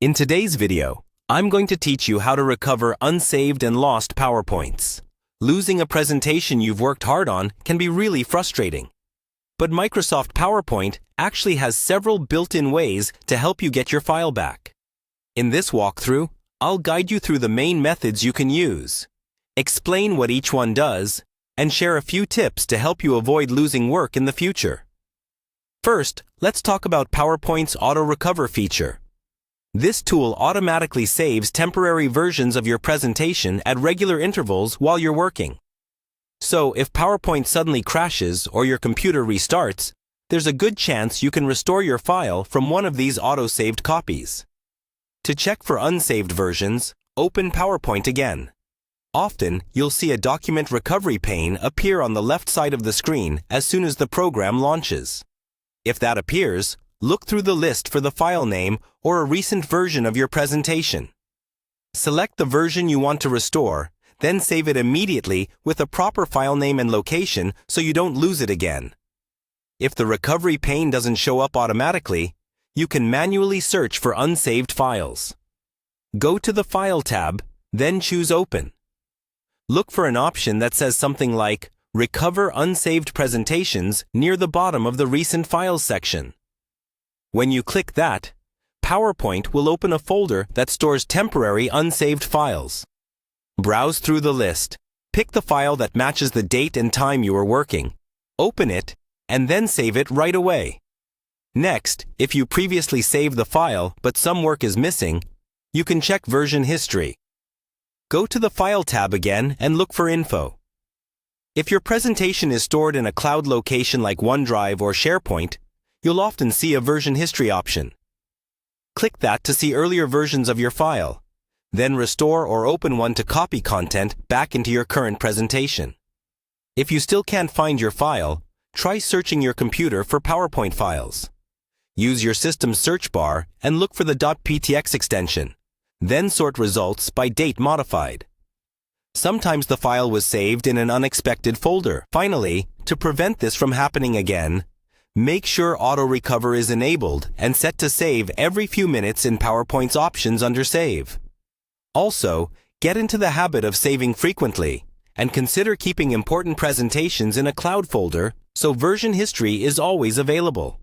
In today's video, I'm going to teach you how to recover unsaved and lost PowerPoints. Losing a presentation you've worked hard on can be really frustrating. But Microsoft PowerPoint actually has several built-in ways to help you get your file back. In this walkthrough, I'll guide you through the main methods you can use, explain what each one does, and share a few tips to help you avoid losing work in the future. First, let's talk about PowerPoint's AutoRecover feature. This tool automatically saves temporary versions of your presentation at regular intervals while you're working. So, if PowerPoint suddenly crashes or your computer restarts, there's a good chance you can restore your file from one of these auto-saved copies. To check for unsaved versions, open PowerPoint again. Often, you'll see a document recovery pane appear on the left side of the screen as soon as the program launches. If that appears, look through the list for the file name or a recent version of your presentation. Select the version you want to restore, then save it immediately with a proper file name and location so you don't lose it again. If the recovery pane doesn't show up automatically, you can manually search for unsaved files. Go to the File tab, then choose Open. Look for an option that says something like Recover Unsaved Presentations near the bottom of the Recent Files section. When you click that, PowerPoint will open a folder that stores temporary unsaved files. Browse through the list, pick the file that matches the date and time you are working, open it, and then save it right away. Next, if you previously saved the file but some work is missing, you can check version history. Go to the File tab again and look for info. If your presentation is stored in a cloud location like OneDrive or SharePoint, you'll often see a version history option. Click that to see earlier versions of your file, then restore or open one to copy content back into your current presentation. If you still can't find your file, try searching your computer for PowerPoint files. Use your system's search bar and look for the .ptx extension, then sort results by date modified. Sometimes the file was saved in an unexpected folder. Finally, to prevent this from happening again, make sure AutoRecover is enabled and set to save every few minutes in PowerPoint's options under Save. Also, get into the habit of saving frequently and consider keeping important presentations in a cloud folder so version history is always available.